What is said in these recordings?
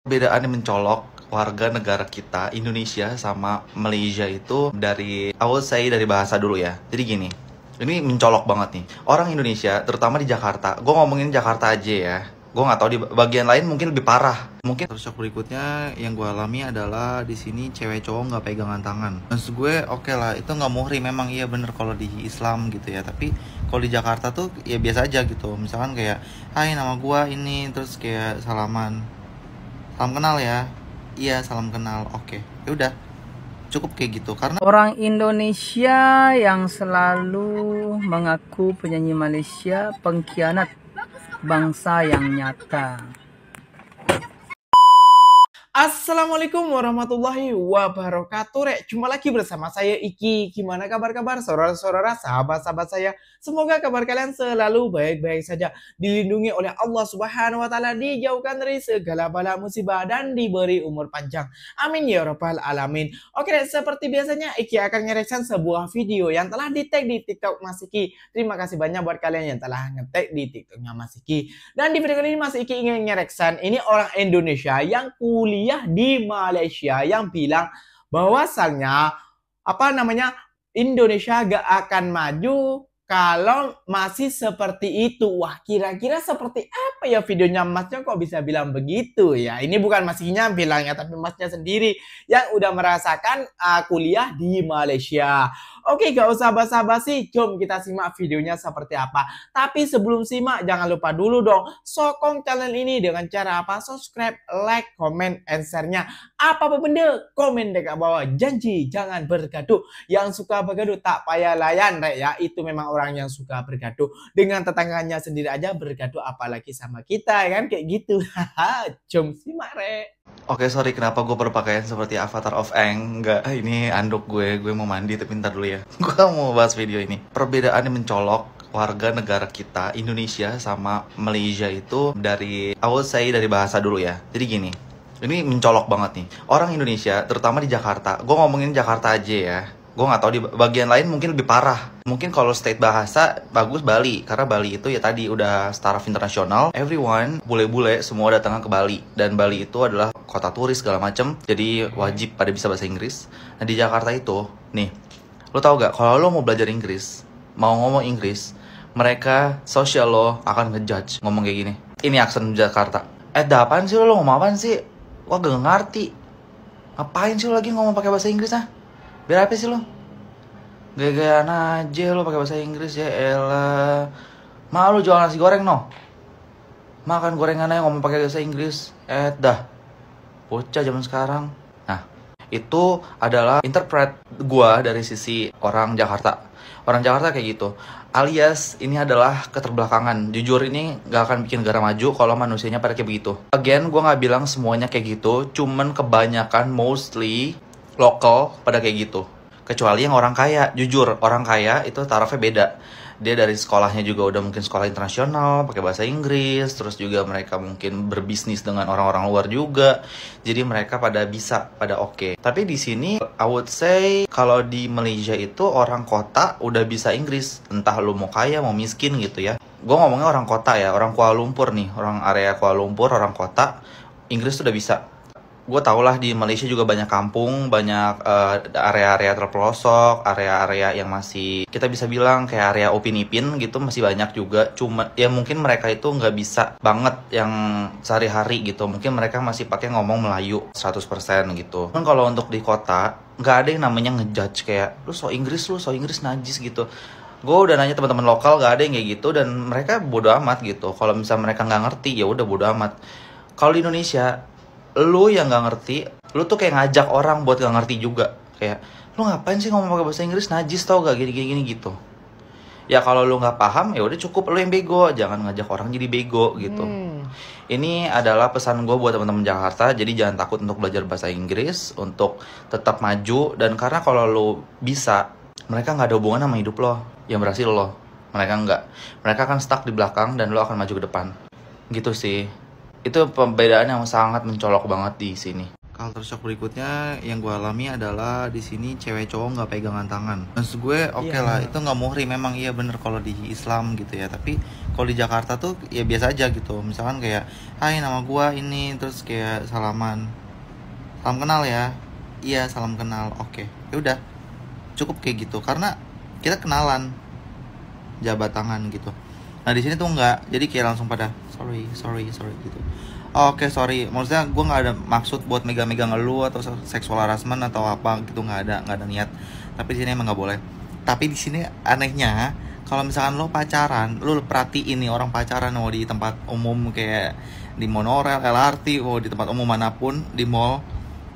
Perbedaan yang mencolok warga negara kita, Indonesia sama Malaysia itu dari, I would say dari bahasa dulu ya. Jadi gini, ini mencolok banget nih. Orang Indonesia, terutama di Jakarta, gue ngomongin Jakarta aja ya. Gue nggak tahu di bagian lain mungkin lebih parah. Mungkin shock berikutnya yang gue alami adalah di sini cewek cowok nggak pegangan tangan. Maksud gue oke lah, itu nggak muhrim, memang iya bener kalau di Islam gitu ya. Tapi kalau di Jakarta tuh ya biasa aja gitu. Misalkan kayak, hai nama gue ini, terus kayak salaman. Salam kenal ya. Iya, salam kenal. Oke. Ya udah. Cukup kayak gitu karena Orang Indonesia yang selalu mengaku penyanyi Malaysia pengkhianat bangsa yang nyata. Assalamualaikum warahmatullahi wabarakatuh. Jumpa lagi bersama saya Iki. Gimana kabar-kabar saudara-saudara, sahabat-sahabat saya? Semoga kabar kalian selalu baik-baik saja, dilindungi oleh Allah Subhanahu wa taala, dijauhkan dari segala bala musibah dan diberi umur panjang. Amin ya rabbal alamin. Oke, seperti biasanya Iki akan nge-reaction sebuah video yang telah di-tag di TikTok Mas Iki. Terima kasih banyak buat kalian yang telah nge-tag di TikToknya Mas Iki. Dan di video kali ini Mas Iki ingin nge-reaction ini orang Indonesia yang kuliah di Malaysia yang bilang bahwasannya Indonesia gak akan maju kalau masih seperti itu. Wah, kira-kira seperti apa ya videonya Masnya kok bisa bilang begitu ya? Ini bukan Masnya bilangnya, tapi Masnya sendiri yang udah merasakan kuliah di Malaysia. Oke, gak usah basa-basi, jom kita simak videonya seperti apa. Tapi sebelum simak, jangan lupa dulu dong sokong channel ini dengan cara apa? Subscribe, like, comment, and share-nya. Apa-apa benda, komen dekat bawah. Janji jangan bergaduh. Yang suka bergaduh tak payah layan, rek ya. Itu memang orang yang suka bergaduh. Dengan tetangganya sendiri aja bergaduh, apalagi sama kita kan kayak gitu. Jom simak, rek. Oke, sorry kenapa gue berpakaian seperti Avatar of Aang. Enggak, ini anduk gue mau mandi tapi ntar dulu ya. Gue mau bahas video ini. Perbedaan yang mencolok warga negara kita, Indonesia sama Malaysia itu dari, I would say dari bahasa dulu ya. Jadi gini, ini mencolok banget nih. Orang Indonesia, terutama di Jakarta, gue ngomongin Jakarta aja ya. Gue nggak tahu di bagian lain mungkin lebih parah. Mungkin kalau state bahasa bagus Bali, karena Bali itu ya tadi udah startup internasional. Everyone, bule-bule semua datang ke Bali, dan Bali itu adalah kota turis segala macem. Jadi wajib pada bisa bahasa Inggris. Nah di Jakarta itu, nih, lo tau gak kalau lo mau belajar Inggris, mau ngomong Inggris, mereka social lo akan ngejudge ngomong kayak gini. Ini aksen Jakarta. Apaan sih lo ngomong apaan sih? Wah gak ngerti. Ngapain sih lo lagi ngomong pakai bahasa Inggris ah? Biar apa sih lo? Gaya-gayaan aja lo pakai bahasa Inggris ya elah. Ma lo jual nasi goreng no? Makan gorengan aja ngomong pakai bahasa Inggris. Dah. Bocah zaman sekarang. Nah, itu adalah interpret gua dari sisi orang Jakarta. Orang Jakarta kayak gitu. Alias ini adalah keterbelakangan. Jujur ini gak akan bikin negara maju kalau manusianya pada kayak begitu. Again, gua gak bilang semuanya kayak gitu. Cuman kebanyakan mostly lokal pada kayak gitu. Kecuali yang orang kaya. Jujur, orang kaya itu tarafnya beda. Dia dari sekolahnya juga udah mungkin sekolah internasional, pakai bahasa Inggris. Terus juga mereka mungkin berbisnis dengan orang-orang luar juga. Jadi mereka pada bisa, pada oke. Tapi di sini, I would say kalau di Malaysia itu orang kota udah bisa Inggris. Entah lu mau kaya, mau miskin gitu ya. Gue ngomongnya orang kota ya, orang Kuala Lumpur nih. Orang area Kuala Lumpur, orang kota, Inggris tuh udah bisa. Gue tau lah di Malaysia juga banyak kampung, banyak area-area terpelosok, area-area yang masih kita bisa bilang kayak area Upin Ipin gitu, masih banyak juga. Cuma ya mungkin mereka itu nggak bisa banget yang sehari-hari gitu. Mungkin mereka masih pakai ngomong Melayu 100% gitu. Kan kalau untuk di kota nggak ada yang namanya ngejudge kayak lu so Inggris najis gitu. Gue udah nanya teman-teman lokal, nggak ada yang kayak gitu, dan mereka bodo amat gitu. Kalau misalnya mereka nggak ngerti ya udah bodo amat. Kalau di Indonesia, lu yang nggak ngerti, lu tuh kayak ngajak orang buat nggak ngerti juga. Kayak, lu ngapain sih ngomong pakai bahasa Inggris, najis tau gak, gini-gini gitu. Ya kalau lu nggak paham, ya udah cukup lu yang bego, jangan ngajak orang jadi bego gitu. Ini adalah pesan gue buat teman-teman Jakarta, jadi jangan takut untuk belajar bahasa Inggris, untuk tetap maju. Dan karena kalau lu bisa, mereka nggak ada hubungan sama hidup lo, yang berhasil lo. Mereka nggak. Mereka akan stuck di belakang dan lo akan maju ke depan. Gitu sih. Itu perbedaan yang sangat mencolok banget di sini. Culture shock berikutnya yang gue alami adalah di sini cewek cowok nggak pegangan tangan. Maksud gue oke lah, itu nggak muhrim, memang iya bener kalau di Islam gitu ya. Tapi kalau di Jakarta tuh ya biasa aja gitu. Misalkan kayak, hai nama gue ini, terus kayak salaman, salam kenal ya, iya salam kenal, oke, ya udah cukup kayak gitu karena kita kenalan, jabat tangan gitu. Nah di sini tuh nggak, jadi kayak langsung pada sorry gitu. Oke, sorry. Maksudnya gue nggak ada maksud buat megang-megang elu atau seksual harassment atau apa gitu, nggak ada niat. Tapi di sini emang nggak boleh. Tapi di sini anehnya, kalau misalkan lo pacaran, lo perhatiin nih orang pacaran mau di tempat umum kayak di monorail, LRT, mau di tempat umum manapun, di mall,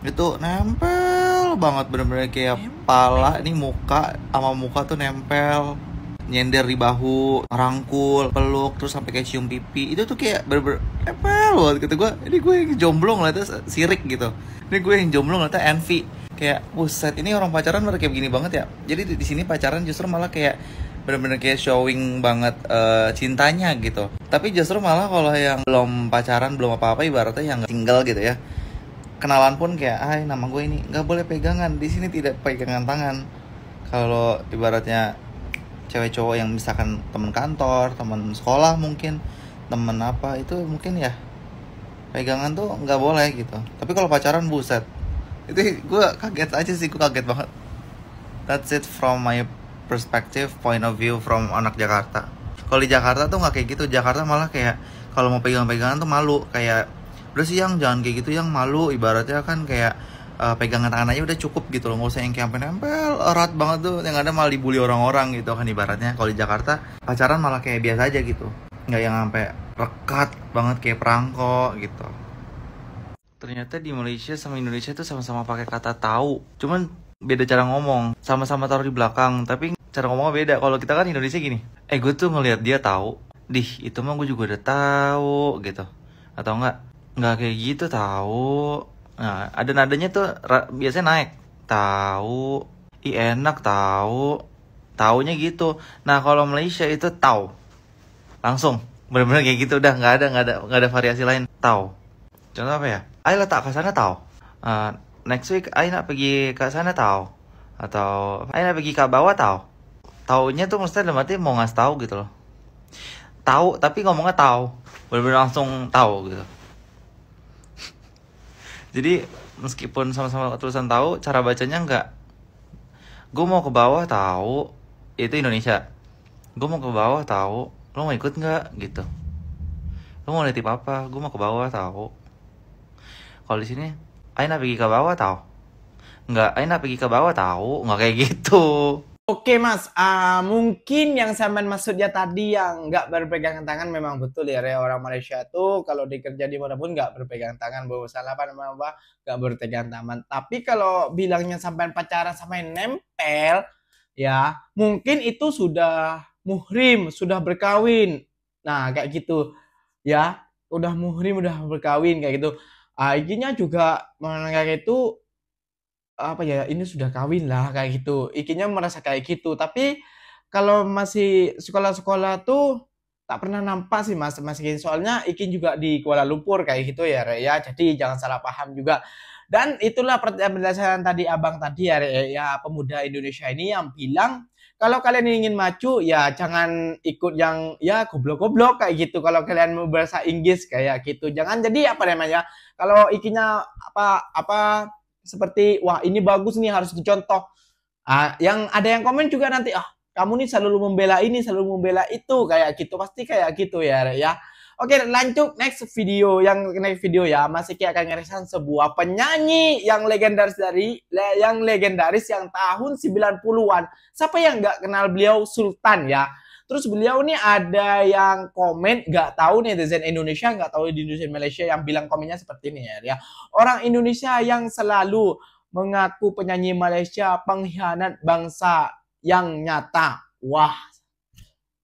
itu nempel banget, bener-bener kayak pala nih, muka sama muka tuh nempel, nyender di bahu, rangkul, peluk, terus sampai kayak cium pipi. Itu tuh kayak bener-bener nempel banget gitu. Gue, ini gue yang jomblo ngeliatnya sirik gitu. Ini gue yang jomblo ngeliatnya envy. Kayak, buset, ini orang pacaran malah kayak begini banget ya. Jadi di sini pacaran justru malah kayak bener-bener kayak showing banget cintanya gitu. Tapi justru malah kalau yang belum pacaran, belum apa-apa, ibaratnya yang single gitu ya, kenalan pun kayak, hai nama gue ini, nggak boleh pegangan. Di sini tidak pegangan tangan. Kalau ibaratnya cewek cowok yang misalkan teman kantor, teman sekolah mungkin, teman apa itu mungkin ya pegangan tuh nggak boleh gitu. Tapi kalau pacaran buset, itu gue kaget aja sih, gue kaget banget. That's it from my perspective, point of view from anak Jakarta. Kalau di Jakarta tuh nggak kayak gitu. Jakarta malah kayak kalau mau pegang-pegangan tuh malu, kayak udah sih yang jangan kayak gitu, yang malu. Ibaratnya kan kayak pegangan tangan aja udah cukup gitu loh, nggak usah yang kayak sampai nempel erat banget tuh, yang ada malah dibully orang-orang gitu kan ibaratnya. Kalau di Jakarta pacaran malah kayak biasa aja gitu, nggak yang sampai rekat banget kayak perangko gitu. Ternyata di Malaysia sama Indonesia tuh sama-sama pakai kata tahu, cuman beda cara ngomong. Sama-sama taruh di belakang, tapi cara ngomongnya beda. Kalau kita kan Indonesia gini, gue tuh ngelihat dia tahu, itu mah gue juga udah tahu gitu, atau nggak kayak gitu tahu. Nah, ada nadanya tuh biasanya naik. Tahu, enak tahu. Taunya gitu. Nah, kalau Malaysia itu tahu. Langsung, bener-bener kayak gitu, udah nggak ada variasi lain. Tahu. Contoh apa ya? Ayo letak ke sana tahu. Next week ayo nak pergi ke sana tahu. Atau ayo nak pergi ke bawah tahu. Taunya tuh maksudnya dalam arti mau ngasih tahu gitu loh. Tahu tapi ngomongnya tahu. Bener-bener langsung tahu gitu. Jadi meskipun sama-sama tulisan tahu, cara bacanya enggak. Gue mau ke bawah tahu, itu Indonesia. Gue mau ke bawah tahu, lo mau ikut nggak gitu. Lo mau nitip apa? Gue mau ke bawah tahu. Kalau di sini, Aina pergi ke bawah tahu. Enggak, Aina pergi ke bawah tahu, nggak kayak gitu. Oke mas, mungkin yang sampean maksudnya tadi yang nggak berpegangan tangan memang betul ya, orang Malaysia tuh kalau dikerja di mana pun nggak berpegangan tangan, salah apa namanya, nggak berpegangan tangan. Tapi kalau bilangnya sampean pacaran sampai nempel, ya mungkin itu sudah muhrim, sudah berkawin. Nah kayak gitu, ya udah muhrim, udah berkawin kayak gitu. Ikinya juga kayak itu apa ya, ini sudah kawin lah kayak gitu, ikinya merasa kayak gitu. Tapi kalau masih sekolah-sekolah tuh tak pernah nampak sih mas Ikin, soalnya Ikin juga di Kuala Lumpur kayak gitu ya Re, ya, jadi jangan salah paham juga. Dan itulah penjelasan tadi abang tadi ya Re, ya, pemuda Indonesia ini yang bilang kalau kalian ingin maju ya jangan ikut yang ya goblok-goblok kayak gitu. Kalau kalian mau bahasa Inggris kayak gitu, jangan jadi apa namanya, kalau ikinya apa seperti wah ini bagus nih harus dicontoh. Yang ada yang komen juga nanti, kamu nih selalu membela ini, selalu membela itu kayak gitu, pasti kayak gitu ya ya. Oke, lanjut next video. Yang next video ya, Mas Iki akan ngeresan sebuah penyanyi yang legendaris yang tahun 90-an. Siapa yang nggak kenal beliau, Sultan ya. Terus beliau nih ada yang komen, nggak tahu netizen Indonesia, nggak tahu di Indonesia Malaysia, yang bilang komennya seperti ini ya. Orang Indonesia yang selalu mengaku penyanyi Malaysia pengkhianat bangsa yang nyata. Wah,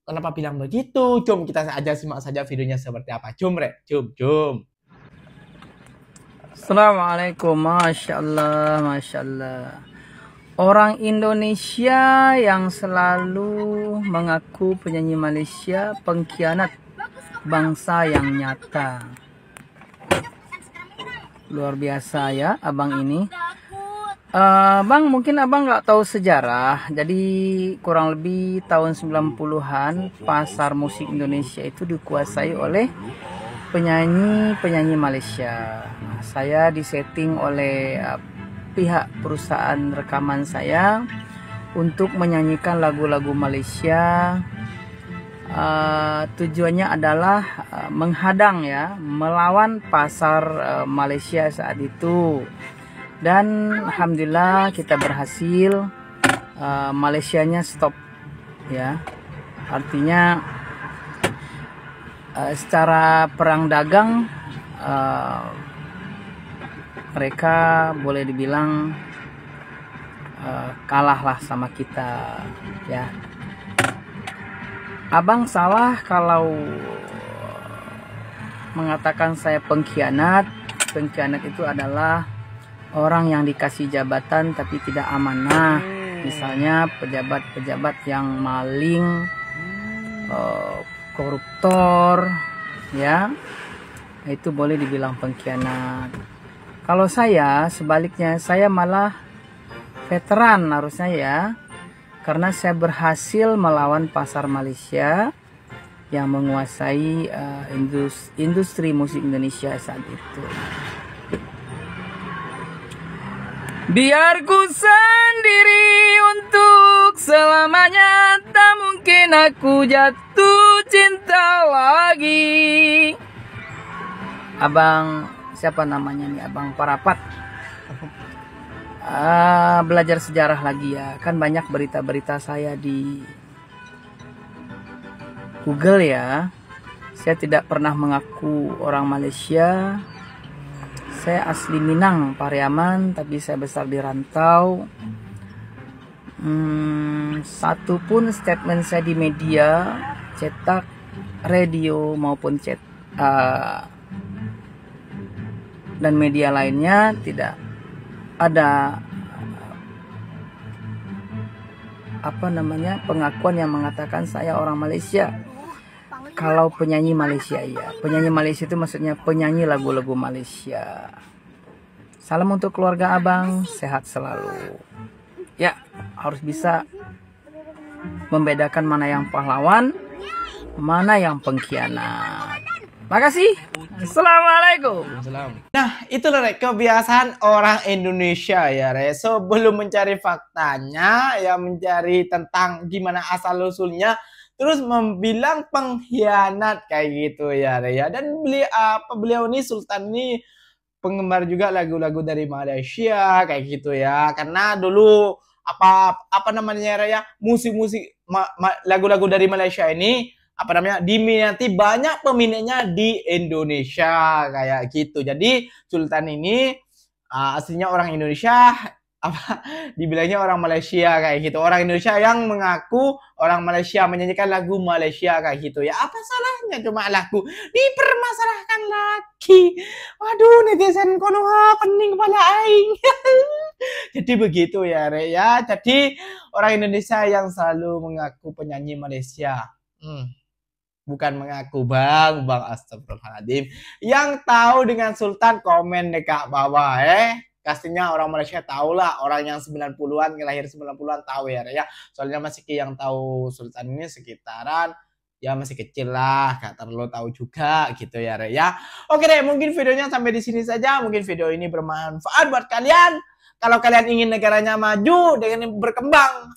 kenapa bilang begitu? Jom kita aja simak saja videonya seperti apa. Jom Re, jom. Assalamualaikum, Masya Allah, Masya Allah. Orang Indonesia yang selalu mengaku penyanyi Malaysia pengkhianat bangsa yang nyata. luar biasa ya abang ini. Bang, mungkin abang nggak tahu sejarah. Jadi kurang lebih tahun 90-an pasar musik Indonesia itu dikuasai oleh penyanyi Malaysia. Nah, saya disetting oleh pihak perusahaan rekaman saya untuk menyanyikan lagu-lagu Malaysia. Tujuannya adalah menghadang ya, melawan pasar Malaysia saat itu. Dan alhamdulillah kita berhasil, Malaysianya stop ya. Artinya secara perang dagang mereka boleh dibilang kalah lah sama kita ya. Abang salah kalau mengatakan saya pengkhianat. Pengkhianat itu adalah orang yang dikasih jabatan tapi tidak amanah. Misalnya pejabat-pejabat yang maling, koruptor ya, itu boleh dibilang pengkhianat. Kalau saya sebaliknya, saya malah veteran harusnya ya, karena saya berhasil melawan pasar Malaysia yang menguasai industri musik Indonesia saat itu. Biar ku sendiri untuk selamanya, tak mungkin aku jatuh cinta lagi. Abang, siapa namanya nih? Abang Parapat. Belajar sejarah lagi ya. Kan banyak berita-berita saya di Google ya. Saya tidak pernah mengaku orang Malaysia. Saya asli Minang, Pariaman, tapi saya besar di rantau. Satu pun statement saya di media, cetak, radio maupun dan media lainnya tidak ada pengakuan yang mengatakan saya orang Malaysia. Kalau penyanyi Malaysia ya, penyanyi Malaysia itu maksudnya penyanyi lagu-lagu Malaysia. Salam untuk keluarga abang, sehat selalu. Ya, harus bisa membedakan mana yang pahlawan, mana yang pengkhianat. Makasih. Assalamualaikum. Nah, itulah kebiasaan orang Indonesia ya, So, belum mencari faktanya, ya mencari tentang gimana asal-usulnya, terus membilang pengkhianat kayak gitu ya, Dan beliau ini Sultan ini penggemar juga lagu-lagu dari Malaysia kayak gitu ya. Karena dulu musik-musik lagu-lagu dari Malaysia ini diminati banyak peminatnya di Indonesia kayak gitu. Jadi Sultan ini aslinya orang Indonesia, dibilangnya orang Malaysia kayak gitu. Orang Indonesia yang mengaku orang Malaysia menyanyikan lagu Malaysia kayak gitu ya. Apa salahnya cuma lagu dipermasalahkan lagi? Waduh, netizen konoha pening kepala aing. Jadi begitu ya, Jadi orang Indonesia yang selalu mengaku penyanyi Malaysia. Bukan mengaku bang astagfirullahaladzim. Yang tahu dengan Sultan komen dekat bawah Pastinya orang Malaysia tahu lah, orang yang 90-an, lahir 90-an tahu ya. Soalnya masih yang tahu Sultan ini sekitaran, ya masih kecil lah, gak terlalu tahu juga gitu ya. Oke deh, mungkin videonya sampai di sini saja. Mungkin video ini bermanfaat buat kalian. Kalau kalian ingin negaranya maju dengan berkembang,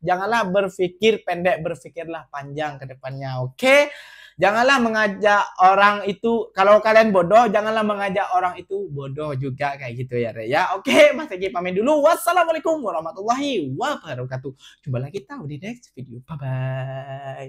janganlah berpikir pendek, berpikirlah panjang ke depannya, oke? Janganlah mengajak orang itu, kalau kalian bodoh, janganlah mengajak orang itu bodoh juga kayak gitu ya. Oke, Mas Egi pamit dulu. Wassalamualaikum warahmatullahi wabarakatuh. Jumpa lagi di next video. Bye-bye.